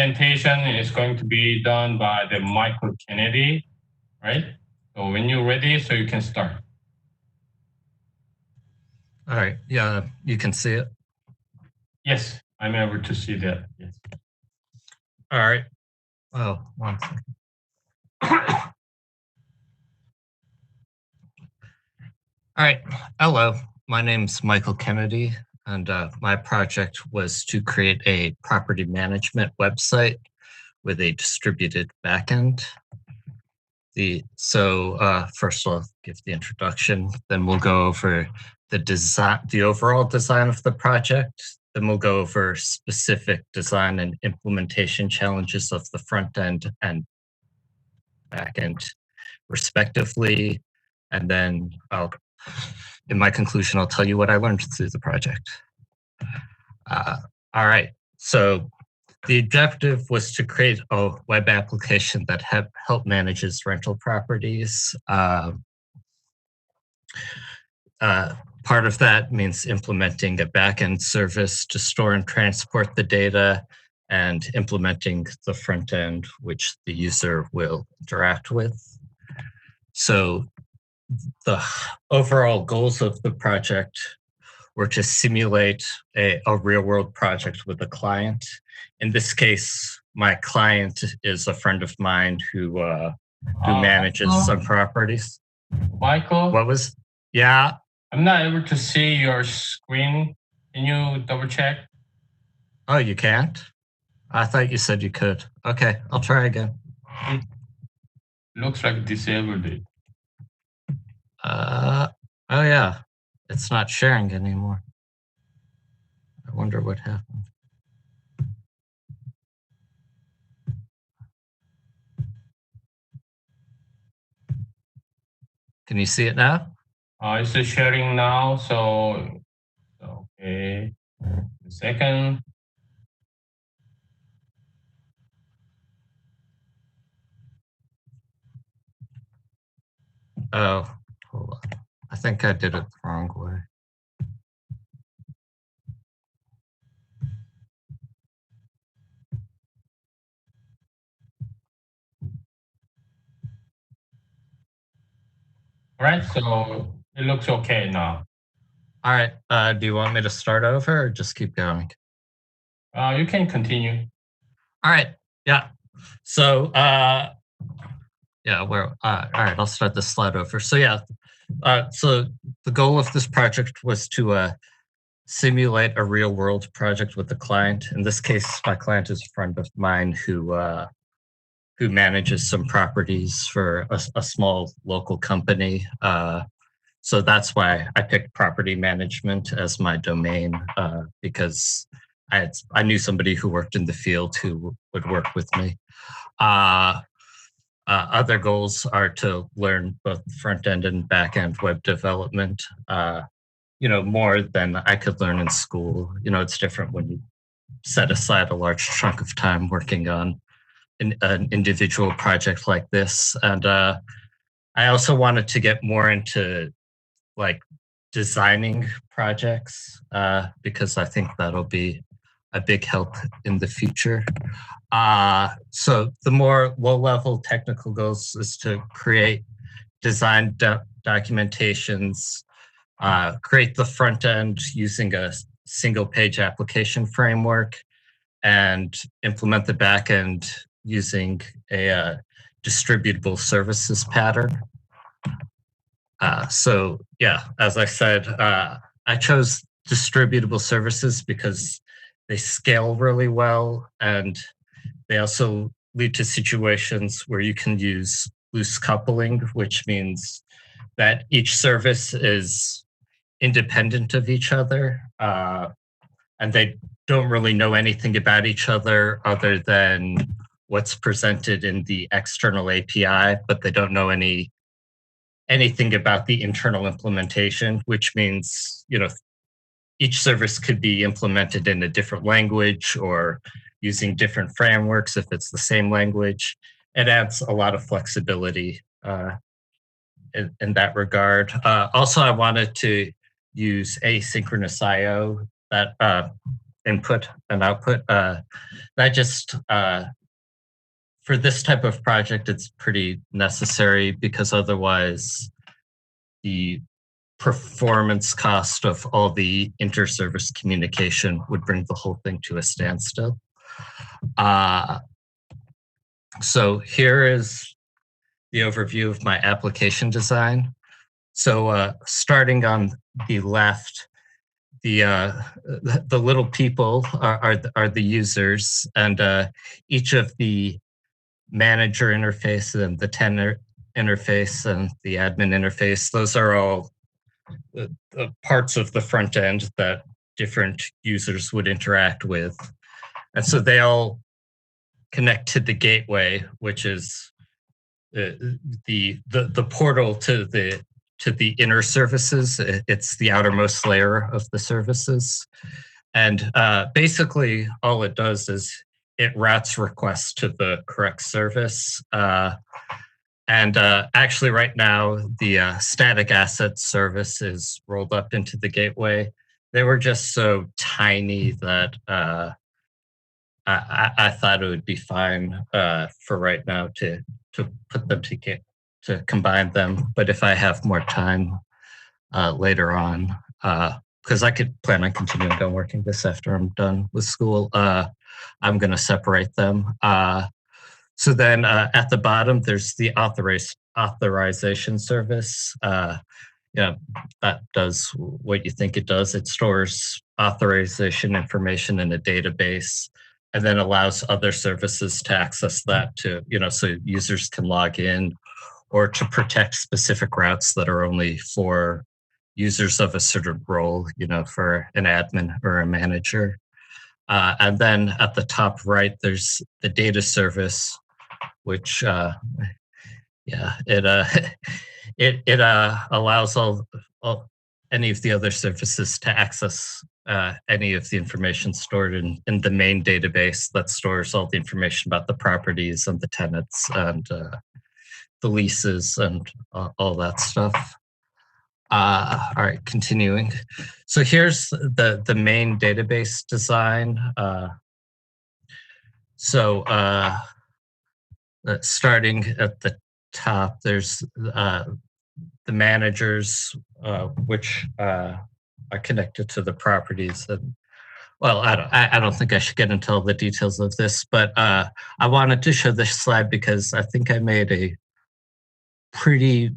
presentation is going to be done by the Michael Kennedy, right? So when you're ready, so you can start. All right. Yeah, you can see it. Yes, I'm able to see that. Yes. All right. Oh, 1 second. All right. Hello. My name's Michael Kennedy, and my project was to create a property management website with a distributed backend. First I'll give the introduction, then we'll go over the overall design of the project. Then we'll go over specific design and implementation challenges of the front end and back end, respectively. And then in my conclusion, I'll tell you what I learned through the project. All right. So the objective was to create a web application that help manages rental properties. Part of that means implementing a backend service to store and transport the data, and implementing the front end, which the user will interact with. So the overall goals of the project were to simulate a real-world project with a client. In this case, my client is a friend of mine who manages some properties. Michael? What was? Yeah. I'm not able to see your screen. Can you double check? Oh, you can't? I thought you said you could. Okay, I'll try again. It looks like disabled it. Oh yeah, it's not sharing anymore. I wonder what happened. Can you see it now? It's sharing now, so okay. A second. Oh, hold on. I think I did it the wrong way. All right, so it looks okay now. All right, do you want me to start over or just keep going? You can continue. All right, yeah. So, all right, I'll start this slide over. So yeah, so the goal of this project was to simulate a real world project with the client. In this case, my client is a friend of mine who manages some properties for a small local company. So that's why I picked property management as my domain, because I knew somebody who worked in the field who would work with me. Other goals are to learn both front end and back end web development, more than I could learn in school. It's different when you set aside a large chunk of time working on an individual project like this. And I also wanted to get more into designing projects, because I think that'll be a big help in the future. So the more low-level technical goals is to create design documentations, create the front end using a single-page application framework, and implement the back end using a distributable services pattern. So yeah, as I said, I chose distributable services because they scale really well, and they also lead to situations where you can use loose coupling, which means that each service is independent of each other, and they don't really know anything about each other than what's presented in the external API, but they don't know anything about the internal implementation, which means, each service could be implemented in a different language or using different frameworks if it's the same language. It adds a lot of flexibility in that regard. Also, I wanted to use asynchronous I/O. That input and output. That just for this type of project, it's pretty necessary because otherwise the performance cost of all the inter-service communication would bring the whole thing to a standstill. So here is the overview of my application design. So starting on the left, the little people are the users, and each of the manager interface and the tenant interface and the admin interface, those are all the parts of the front end that different users would interact with. And so they all connect to the gateway, which is the portal to the inner services. It's the outermost layer of the services. And basically all it does is it routes requests to the correct service. And actually right now, the static asset service is rolled up into the gateway. They were just so tiny that I thought it would be fine for right now to put them to combine them. But if I have more time later on, because I could plan on continuing on working this after I'm done with school, I'm going to separate them. So then at the bottom, there's the authorization service. That does what you think it does. It stores authorization information in a database and then allows other services to access that to, so users can log in or to protect specific routes that are only for users of a certain role, for an admin or a manager. And then at the top right, there's the data service, which it allows all any of the other services to access any of the information stored in the main database that stores all the information about the properties and the tenants and the leases and all that stuff. All right, continuing. So here's the main database design. Starting at the top, there's the managers, which are connected to the properties. And well, I don't think I should get into all the details of this, but I wanted to show this slide because I think I made a pretty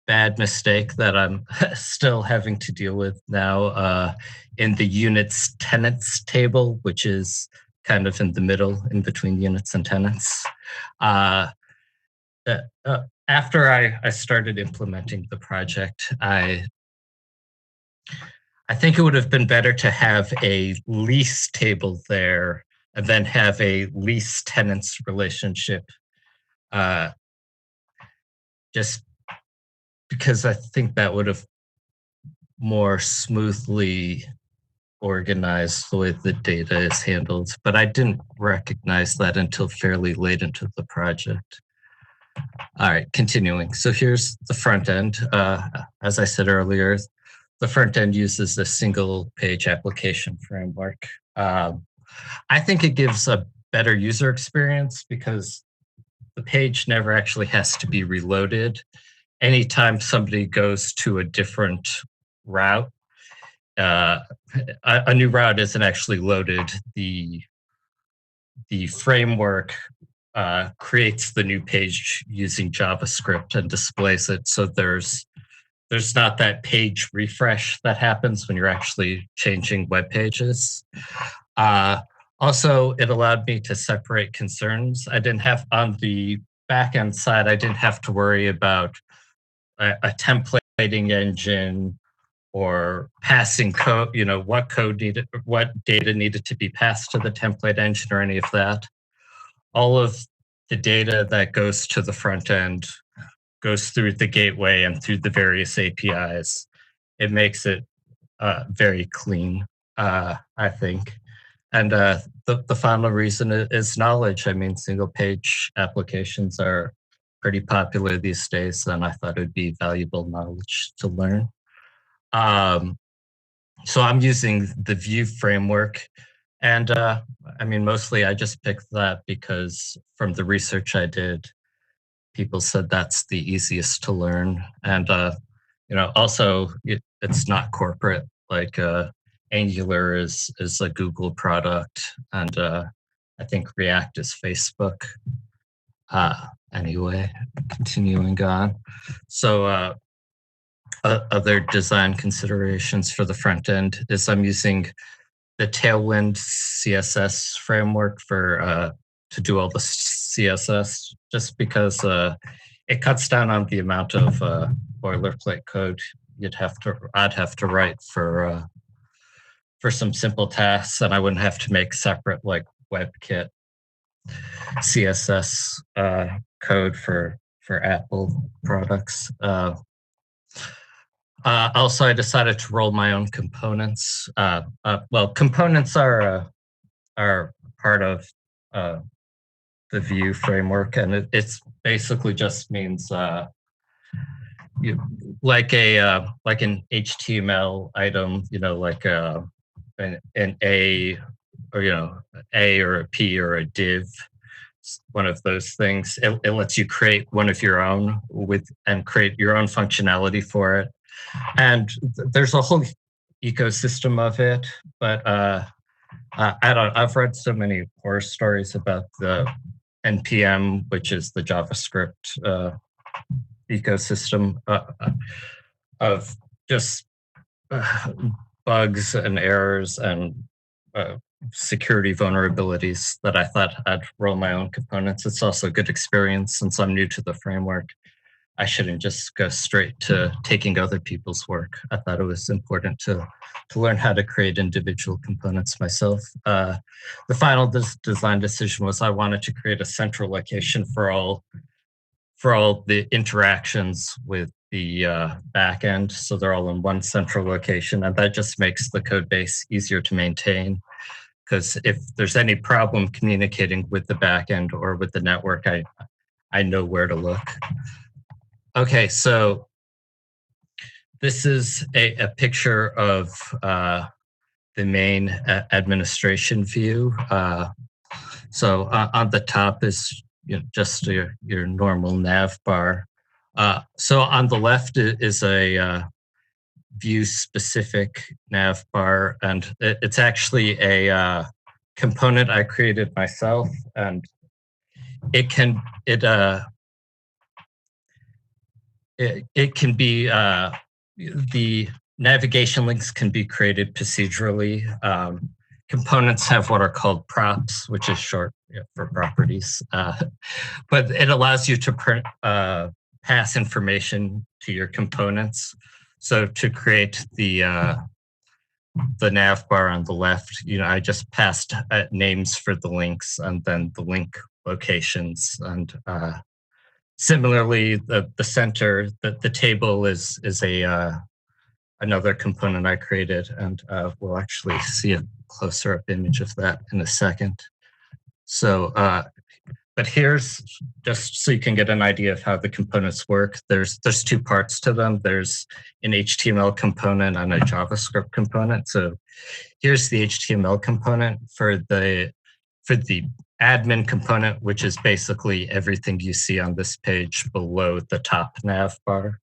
bad mistake that I'm still having to deal with now in the units tenants table, which is kind of in the middle in between units and tenants. After I started implementing the project, I think it would have been better to have a lease table there and then have a lease tenants relationship, just because I think that would have more smoothly organized the way the data is handled. But I didn't recognize that until fairly late into the project. All right, continuing. So here's the front end. As I said earlier, the front end uses a single page application framework. I think it gives a better user experience because the page never actually has to be reloaded. Anytime somebody goes to a different route, a new route isn't actually loaded. The framework creates the new page using JavaScript and displays it. So there's not that page refresh that happens when you're actually changing web pages. Also, it allowed me to separate concerns. I didn't have, on the backend side, I didn't have to worry about a templating engine or passing code, what data needed to be passed to the template engine or any of that. All of the data that goes to the front end goes through the gateway and through the various APIs. It makes it very clean, I think. And the final reason is knowledge. I mean, single page applications are pretty popular these days, and I thought it would be valuable knowledge to learn. So I'm using the Vue framework. And I mean, mostly I just picked that because from the research I did, people said that's the easiest to learn. And, also it's not corporate. Like Angular is a Google product, and I think React is Facebook. Anyway, continuing on. So other design considerations for the front end is I'm using the Tailwind CSS framework for to do all the CSS, just because it cuts down on the amount of boilerplate code I'd have to write for some simple tasks, and I wouldn't have to make separate like WebKit CSS code for Apple products. Also, I decided to roll my own components. Well, components are part of the Vue framework, and it's basically just means like an HTML item, like an A, or A or a P or a div, one of those things. It lets you create one of your own and create your own functionality for it. And there's a whole ecosystem of it, but I've read so many horror stories about the NPM, which is the JavaScript ecosystem of just bugs and errors and security vulnerabilities that I thought I'd roll my own components. It's also a good experience since I'm new to the framework. I shouldn't just go straight to taking other people's work. I thought it was important to learn how to create individual components myself. The final design decision was I wanted to create a central location for all the interactions with the backend, so they're all in one central location, and that just makes the code base easier to maintain. Because if there's any problem communicating with the backend or with the network, I know where to look. Okay, so this is a picture of the main administration view. So on the top is just your normal nav bar. So on the left is a view-specific nav bar, and it's actually a component I created myself, and it can be the navigation links can be created procedurally. Components have what are called props, which is short for properties, but it allows you to pass information to your components. So to create the nav bar on the left, I just passed names for the links and then the link locations. And similarly, the center, the table is another component I created, and we'll actually see a closer up image of that in a second. So, but here's just so you can get an idea of how the components work. There's two parts to them. There's an HTML component and a JavaScript component. So here's the HTML component for the admin component, which is basically everything you see on this page below the top nav bar.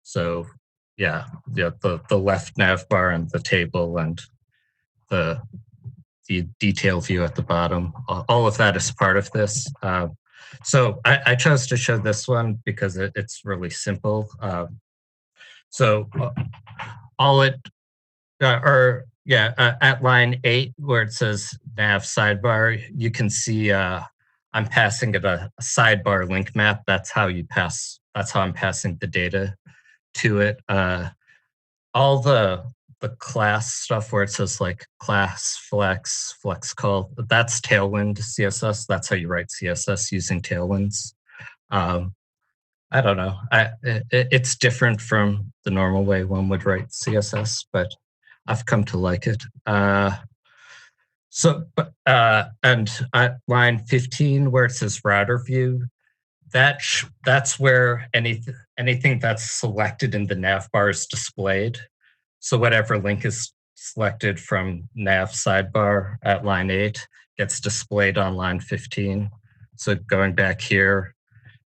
So yeah, the left nav bar and the table and the detail view at the bottom. All of that is part of this. So I chose to show this one because it's really simple. So all it, at line 8 where it says nav sidebar, you can see I'm passing it a sidebar link map. That's how I'm passing the data to it. All the class stuff where it says like class, flex call, that's Tailwind CSS. That's how you write CSS using Tailwinds. I don't know. It's different from the normal way one would write CSS, but I've come to like it. And at line 15 where it says router view, that's where anything that's selected in the nav bar is displayed. So whatever link is selected from nav sidebar at line 8 gets displayed on line 15. So going back here,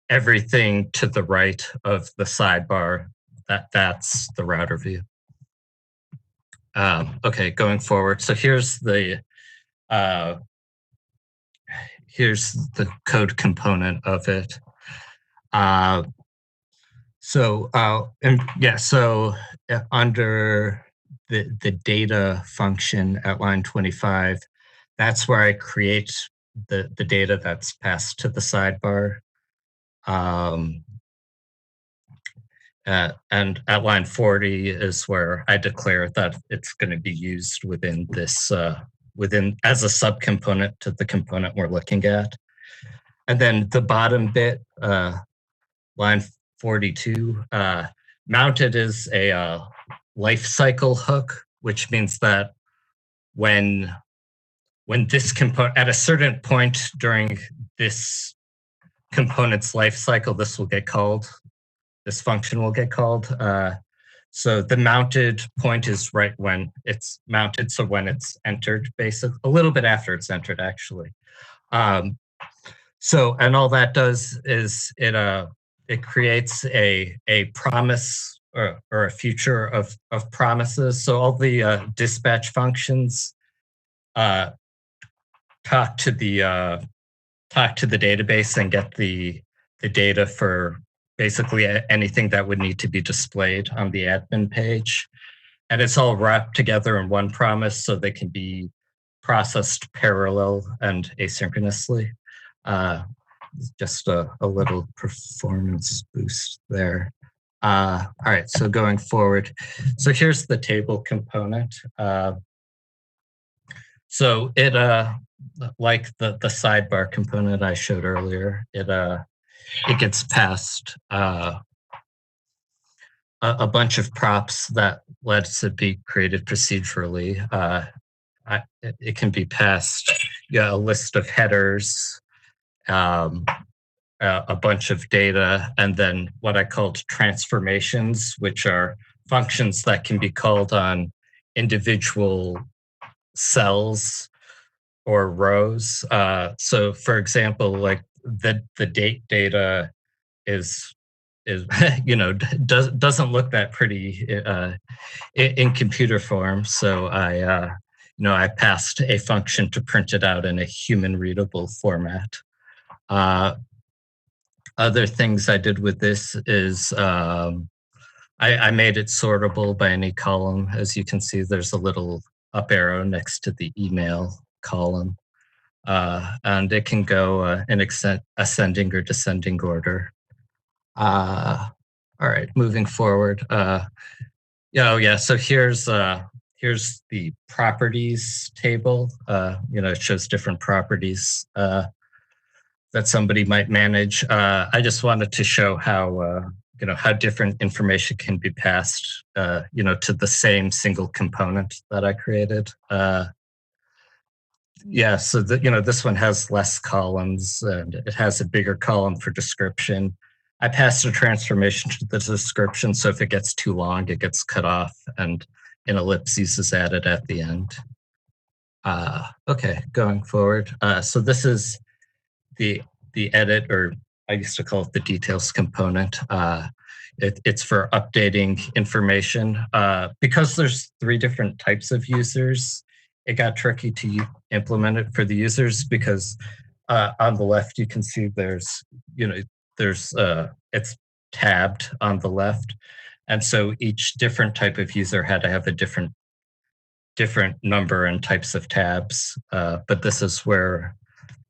everything to the right of the sidebar, that's the router view. Okay, going forward. So here's the code component of it. So under the data function at line 25, that's where I create the data that's passed to the sidebar. And at line 40 is where I declare that it's going to be used within this as a subcomponent to the component we're looking at. And then the bottom bit, line 42, mounted is a life cycle hook, which means that when this component, at a certain point during this component's life cycle, this will get called. This function will get called. So the mounted point is right when it's mounted, so when it's entered, basically, a little bit after it's entered, actually. So, and all that does is it creates a promise or a future of promises. So all the dispatch functions talk to the database and get the data for basically anything that would need to be displayed on the admin page. And it's all wrapped together in one promise so they can be processed parallel and asynchronously. Just a little performance boost there. All right, so going forward. So here's the table component. So it, like the sidebar component I showed earlier, it gets passed a bunch of props that lets it be created procedurally. It can be passed a list of headers, a bunch of data, and then what I called transformations, which are functions that can be called on individual cells or rows. So for example, like the date data is doesn't look that pretty in computer form. So I passed a function to print it out in a human readable format. Other things I did with this is I made it sortable by any column. As you can see, there's a little up arrow next to the email column. And it can go in ascending or descending order. All right, moving forward. So here's the properties table. It shows different properties that somebody might manage. I just wanted to show how how different information can be passed to the same single component that I created. So this one has less columns and it has a bigger column for description. I passed a transformation to the description, so if it gets too long, it gets cut off and an ellipses is added at the end. Okay, going forward. So this is the edit, or I used to call it the details component. It's for updating information. Because there's 3 different types of users, it got tricky to implement it for the users because on the left you can see there's it's tabbed on the left, and so each different type of user had to have a different number and types of tabs. But this is where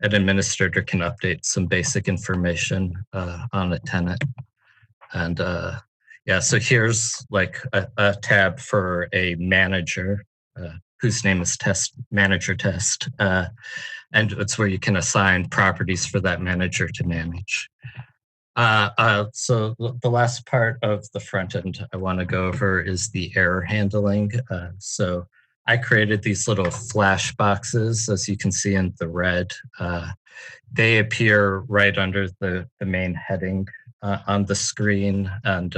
an administrator can update some basic information on a tenant. And so here's like a tab for a manager whose name is manager test. And it's where you can assign properties for that manager to manage. So the last part of the front end I want to go over is the error handling. So I created these little flash boxes, as you can see in the red. They appear right under the main heading on the screen. And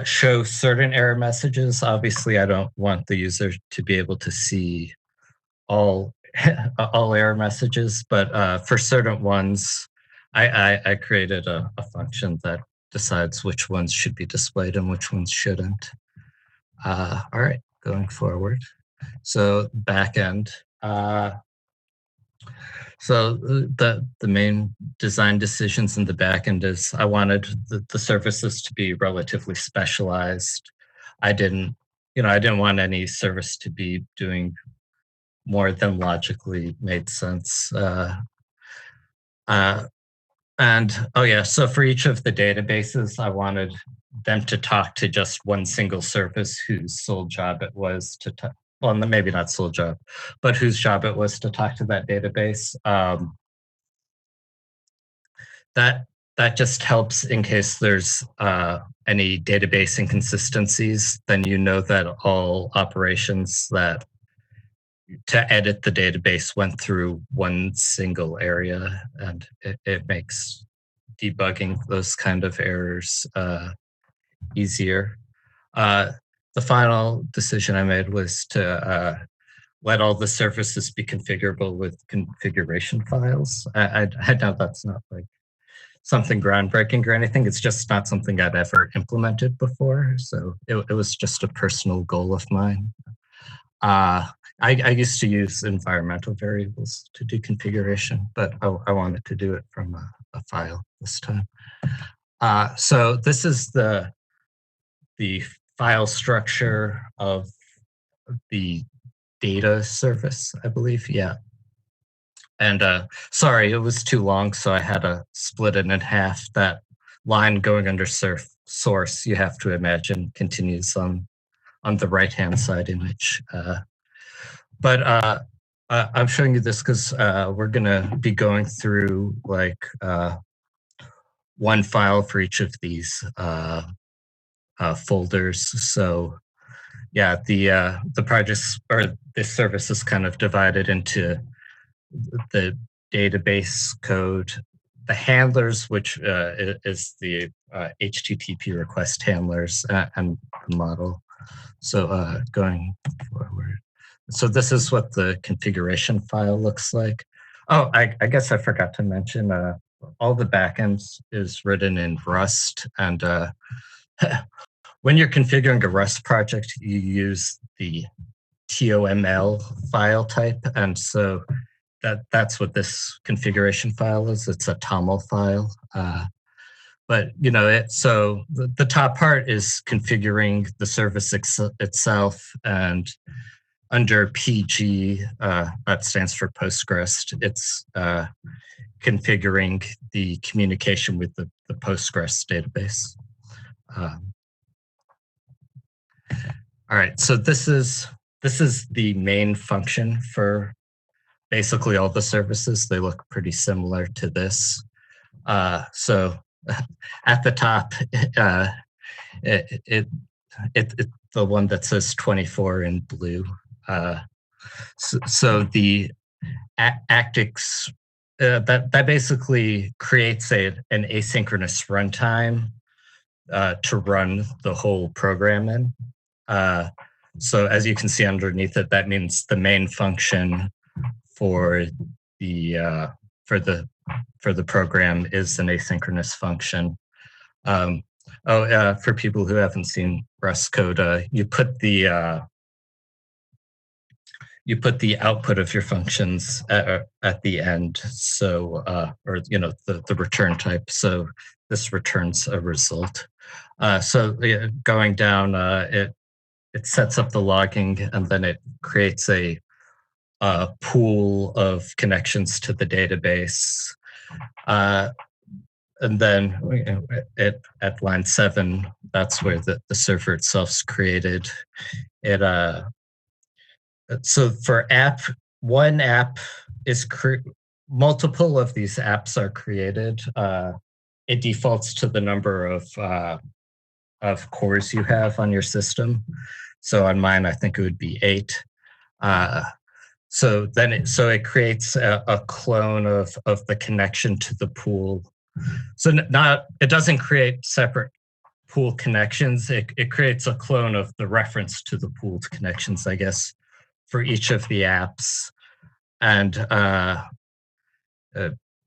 show certain error messages. Obviously, I don't want the user to be able to see all all error messages, but for certain ones, I created a function that decides which ones should be displayed and which ones shouldn't. All right, going forward. So backend. So the main design decisions in the backend is I wanted the services to be relatively specialized. I didn't want any service to be doing more than logically made sense. And oh yeah, so for each of the databases, I wanted them to talk to just one single service whose sole job it was to talk. Well, maybe not sole job, but whose job it was to talk to that database. That just helps in case there's any database inconsistencies. Then you know that all operations that to edit the database went through one single area, and it makes debugging those kind of errors easier. The final decision I made was to let all the services be configurable with configuration files. I know that's not like something groundbreaking or anything. It's just not something I'd ever implemented before. So it was just a personal goal of mine. I used to use environmental variables to do configuration, but I wanted to do it from a file this time. So this is the file structure of the data service, I believe. Yeah. And sorry, it was too long, so I had to split it in half. That line going under source, you have to imagine, continues on the right-hand side image. But I'm showing you this because we're going to be going through like one file for each of these folders. So yeah, the projects or this service is kind of divided into the database code, the handlers, which is the HTTP request handlers, and the model. So going forward. So this is what the configuration file looks like. Oh, I guess I forgot to mention all the backends is written in Rust, and when you're configuring a Rust project, you use the TOML file type, and so that's what this configuration file is. It's a TOML file. But so the top part is configuring the service itself, and under PG, that stands for Postgres, it's configuring the communication with the Postgres database. All right, so this is the main function for basically all the services. They look pretty similar to this. So at the top, it's the one that says 24 in blue. So the Actix, that basically creates an asynchronous runtime to run the whole program in. So as you can see underneath it, that means the main function for the program is an asynchronous function. For people who haven't seen Rust code, you put the output of your functions at the end, so or the return type. So this returns a result. So going down, it sets up the logging, and then it creates a pool of connections to the database. And then at line 7, that's where the server itself's created. So for one app is multiple of these apps are created. It defaults to the number of cores you have on your system. So on mine, I think it would be 8. So it creates a clone of the connection to the pool. So it doesn't create separate pool connections, it creates a clone of the reference to the pooled connections, I guess, for each of the apps, and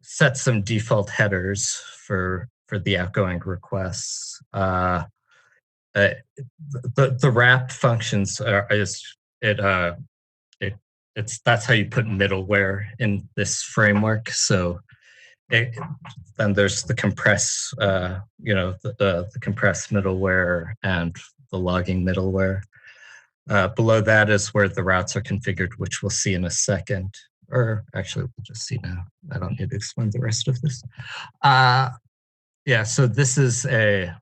sets some default headers for the outgoing requests. The wrap functions that's how you put middleware in this framework. So then there's the compress, the compress middleware and the logging middleware. Below that is where the routes are configured, which we'll see in a second. Or actually, we'll just see now. I don't need to explain the rest of this. Yeah, so this is a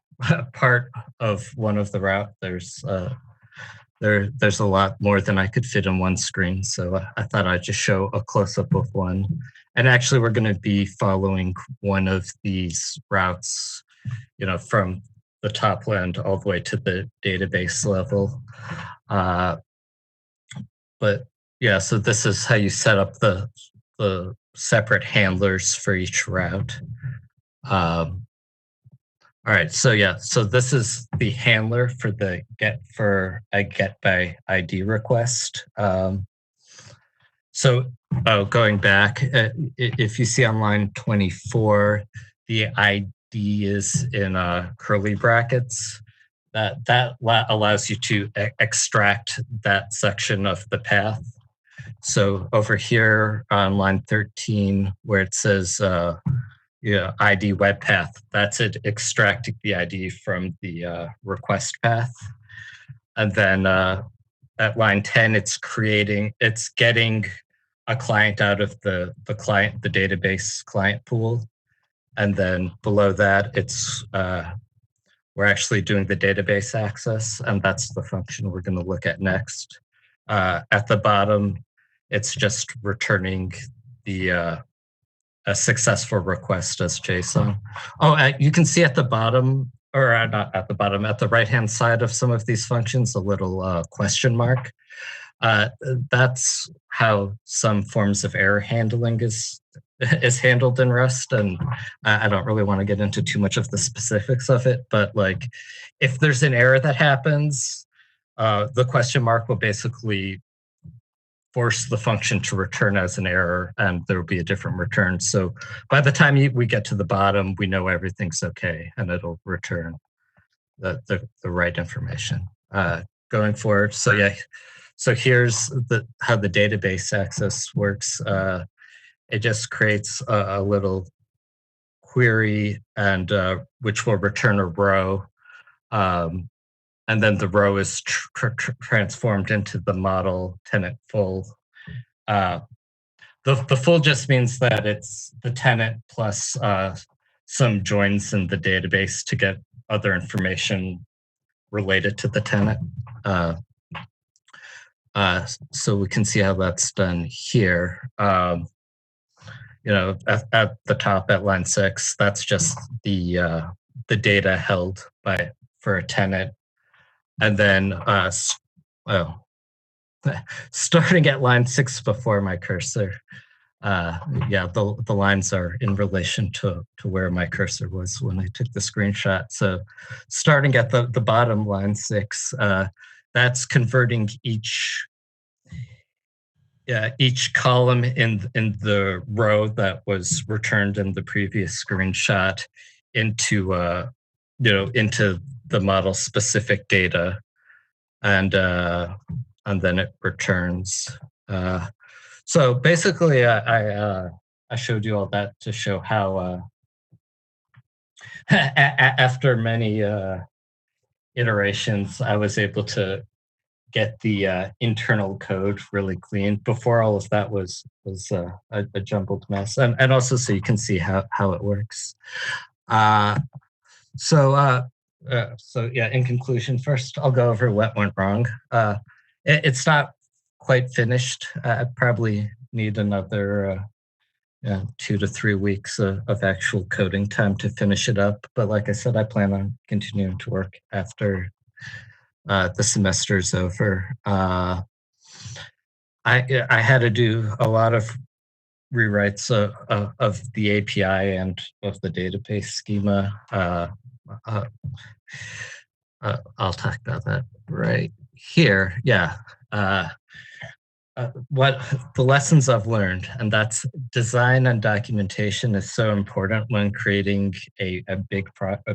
part of one of the route. There's a lot more than I could fit in one screen, so I thought I'd just show a close-up of one. And actually, we're going to be following one of these routes, from the top land all the way to the database level. But yeah, so this is how you set up the separate handlers for each route. All right, so yeah, so this is the handler for the get by ID request. So going back, if you see on line 24, the ID is in curly brackets. That allows you to extract that section of the path. So over here on line 13, where it says ID web path, that's it extracting the ID from the request path. And then at line 10, it's getting a client out of the database client pool. And then below that, we're actually doing the database access, and that's the function we're going to look at next. At the bottom, it's just returning a successful request as JSON. Oh, you can see at the bottom, or not at the bottom, at the right-hand side of some of these functions, a little question mark. That's how some forms of error handling is handled in Rust, and I don't really want to get into too much of the specifics of it, but like if there's an error that happens, the question mark will basically force the function to return as an error, and there will be a different return. So by the time we get to the bottom, we know everything's okay, and it'll return the right information. Going forward, so yeah, so here's how the database access works. It just creates a little query, and which will return a row, and then the row is transformed into the model tenant full. The full just means that it's the tenant plus some joins in the database to get other information related to the tenant. So we can see how that's done here. At the top at line 6, that's just the data held for a tenant, and then starting at line 6 before my cursor. The lines are in relation to where my cursor was when I took the screenshot. So starting at the bottom line 6, that's converting each column in the row that was returned in the previous screenshot into into the model specific data, and then it returns. So basically, I showed you all that to show how after many iterations, I was able to get the internal code really clean. Before, all of that was a jumbled mess, and also so you can see how it works. So yeah, in conclusion, first I'll go over what went wrong. It's not quite finished. I probably need another 2 to 3 weeks of actual coding time to finish it up. But like I said, I plan on continuing to work after the semester's over. I had to do a lot of rewrites of the API and of the database schema. I'll talk about that right here. Yeah. What the lessons I've learned, and that's design and documentation is so important when creating a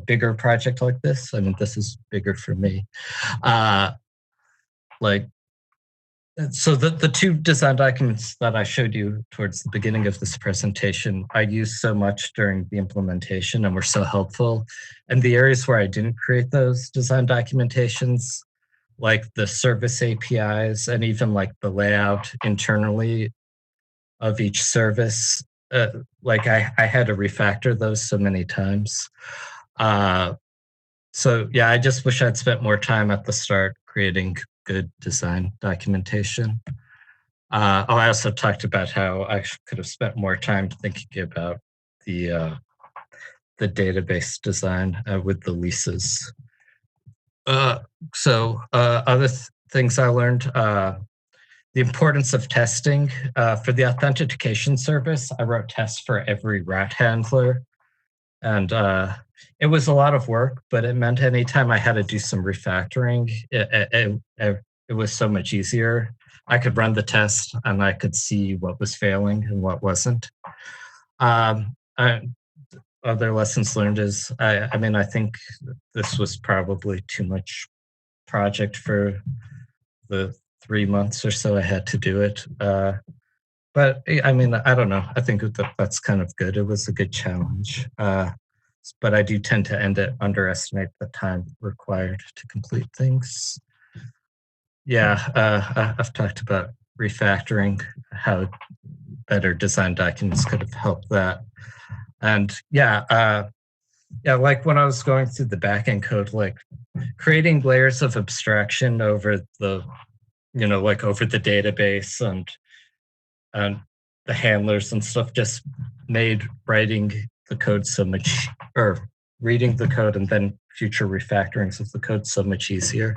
bigger project like this. I mean, this is bigger for me. Like, so the two design documents that I showed you towards the beginning of this presentation, I used so much during the implementation and were so helpful. And the areas where I didn't create those design documentations, like the service APIs and even like the layout internally of each service, like I had to refactor those so many times. So yeah, I just wish I'd spent more time at the start creating good design documentation. I also talked about how I could have spent more time thinking about the database design with the leases. So other things I learned, the importance of testing. For the authentication service, I wrote tests for every route handler. And it was a lot of work, but it meant anytime I had to do some refactoring, it was so much easier. I could run the test and I could see what was failing and what wasn't. Other lessons learned is, I mean, I think this was probably too much project for the 3 months or so I had to do it. But I mean, I don't know. I think that's kind of good. It was a good challenge. But I do tend to underestimate the time required to complete things. Yeah, I've talked about refactoring, how better design documents could have helped that. And yeah, like when I was going through the backend code, like creating layers of abstraction over the, like over the database and the handlers and stuff just made writing the code so much, or reading the code and then future refactorings of the code so much easier.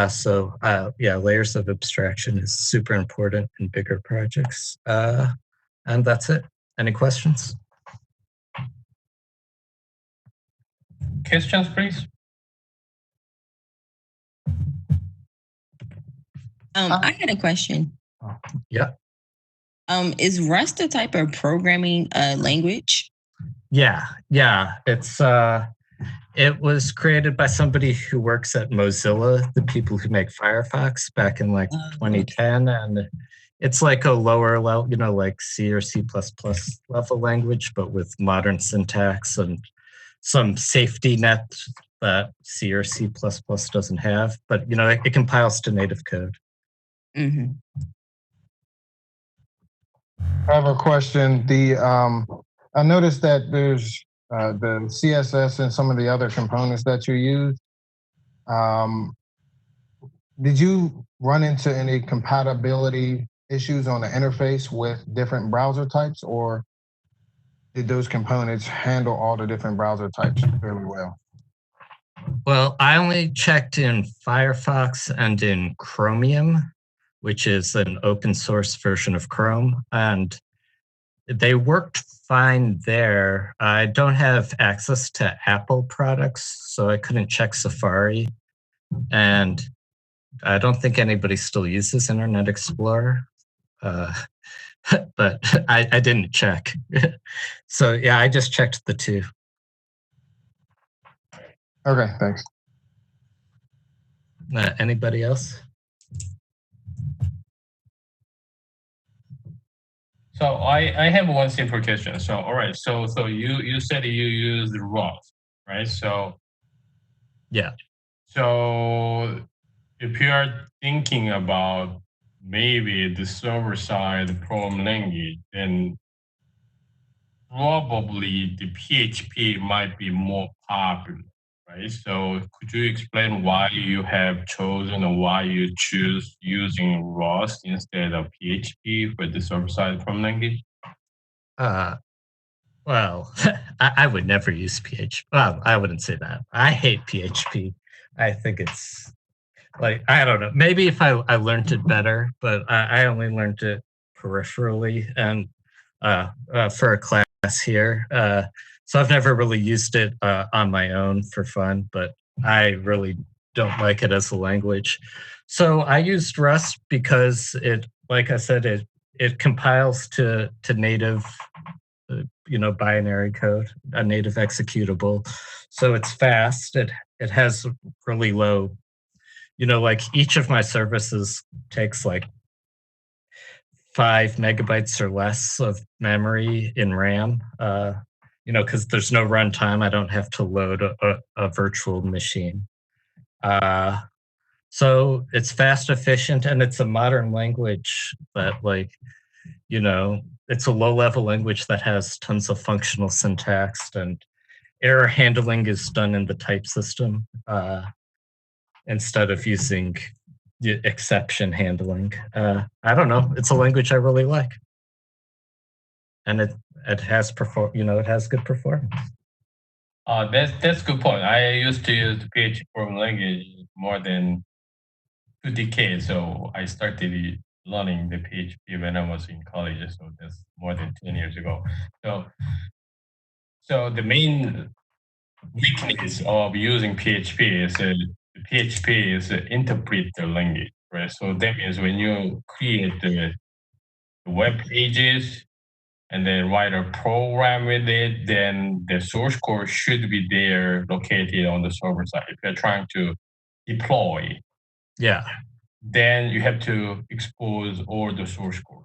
So yeah, layers of abstraction is super important in bigger projects. And that's it. Any questions? Questions, please. I had a question. Yeah. Is Rust a type of programming language? Yeah. It's it was created by somebody who works at Mozilla, the people who make Firefox, back in like 2010, and it's like a lower level, like C or C++ level language, but with modern syntax and some safety net that C or C++ doesn't have. But it compiles to native code. Mm-hmm. I have a question. I noticed that there's the CSS and some of the other components that you use. Did you run into any compatibility issues on the interface with different browser types, or did those components handle all the different browser types fairly well? Well, I only checked in Firefox and in Chromium, which is an open source version of Chrome, and they worked fine there. I don't have access to Apple products, so I couldn't check Safari. And I don't think anybody still uses Internet Explorer, but I didn't check. So yeah, I just checked the two. Okay, thanks. Anybody else? So I have one simple question. So all right, so you said you use Rust, right? So yeah. So if you are thinking about maybe the server side program language, then probably the PHP might be more popular, right? So could you explain why you have chosen or why you choose using Rust instead of PHP for the server side program language? Well, I would never use PHP. Well, I wouldn't say that. I hate PHP. I think it's like, I don't know. Maybe if I learned it better, but I only learned it peripherally and for a class. here. So I've never really used it on my own for fun, but I really don't like it as a language. So I used Rust because it, like I said, it compiles to native, binary code, a native executable. So it's fast. It has really low, like each of my services takes like 5 megabytes or less of memory in RAM. Because there's no runtime, I don't have to load a virtual machine. So it's fast, efficient, and it's a modern language that, it's a low-level language that has tons of functional syntax, and error handling is done in the type system instead of using the exception handling. I don't know. It's a language I really like, and it has it has good performance. That's a good point. I used to use PHP programming language more than 2 decades, so I started learning the PHP when I was in college, so that's more than 10 years ago. So the main weakness of using PHP is PHP is an interpreter language, right? So that means when you create the web pages and then write a program with it, then the source code should be there located on the server side. If you're trying to deploy, Yeah. then you have to expose all the source code.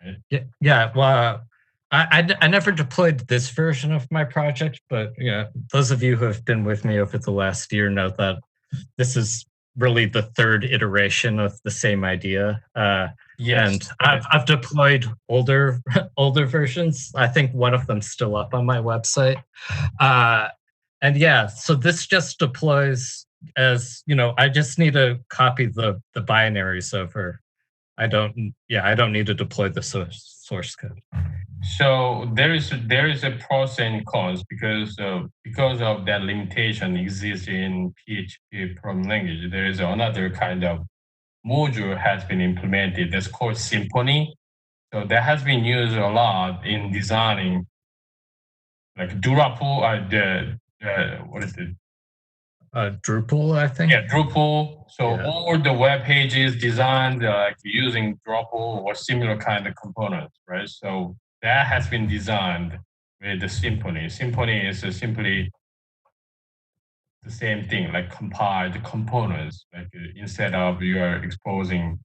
Right? Yeah. Well, I never deployed this version of my project, but those of you who have been with me over the last year know that this is really the third iteration of the same idea. Yes. And I've deployed older versions. I think one of them's still up on my website. And yeah, so this just deploys as, I just need to copy the binaries over. I don't need to deploy the source code. So there is a pros and cons because of that limitation exists in PHP programming language. There is another kind of module has been implemented that's called Symfony. So that has been used a lot in designing like Drupal, what is it? Drupal, I think. Yeah, Drupal. So all the web pages designed like using Drupal or similar kind of components, right? So that has been designed with the Symfony. Symfony is simply the same thing, like compiled components. Like instead of you are deploying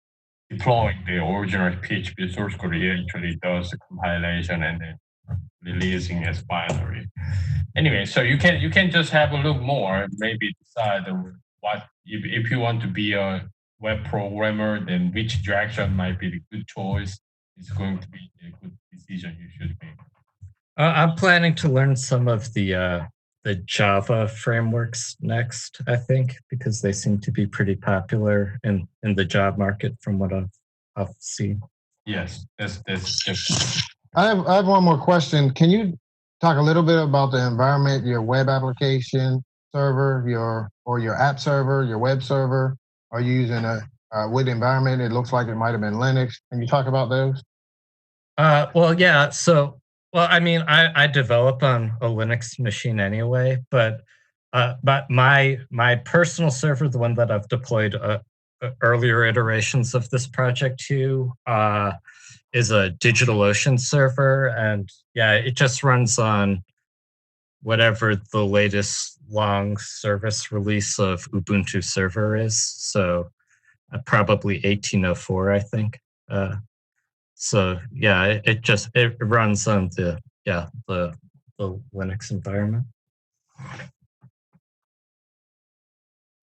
the original PHP source code, it actually does the compilation and then releasing as binary. Anyway, so you can just have a look more, maybe decide what if you want to be a web programmer, then which direction might be the good choice. It's going to be a good decision you should make. I'm planning to learn some of the Java frameworks next, I think, because they seem to be pretty popular in the job market from what I've seen. Yes, that's. I have one more question. Can you talk a little bit about the environment, your web application server, your app server, your web server? Are you using a what environment? It looks like it might have been Linux. Can you talk about those? Well, yeah. So, well, I mean, I develop on a Linux machine anyway, but my personal server, the one that I've deployed earlier iterations of this project to, is a DigitalOcean server, and yeah, it just runs on whatever the latest long service release of Ubuntu server is. So probably 1804, I think. So yeah, it runs on the Linux environment.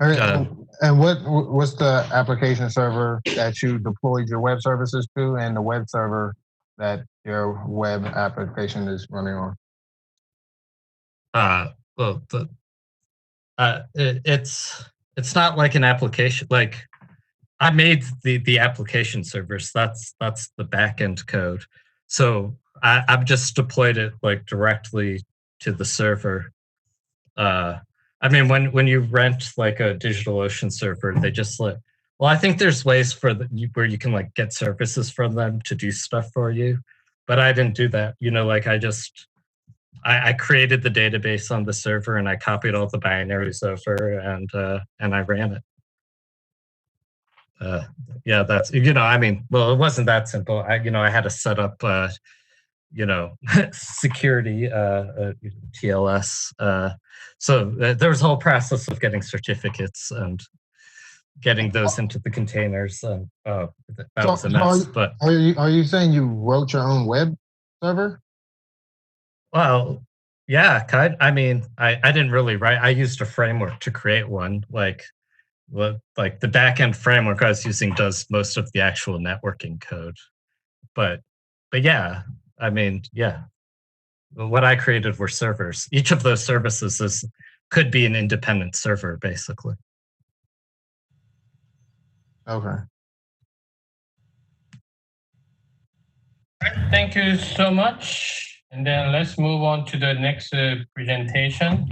And what's the application server that you deployed your web services to, and the web server that your web application is running on? Well, it's not like an application. Like I made the application servers. That's the backend code. So I've just deployed it like directly to the server. I mean, when you rent like a DigitalOcean server, they just well, I think there's ways where you can like get services from them to do stuff for you, but I didn't do that. Like I created the database on the server and I copied all the binaries over and I ran it. Yeah, that's well, it wasn't that simple. I had to set up security TLS. So there was a whole process of getting certificates and getting those into the containers. That was a mess. But are you saying you wrote your own web server? Well, yeah, I didn't really write. I used a framework to create one. Like the backend framework I was using does most of the actual networking code. But yeah, yeah. What I created were servers. Each of those services could be an independent server, basically. Okay. Thank you so much. And then let's move on to the next presentation.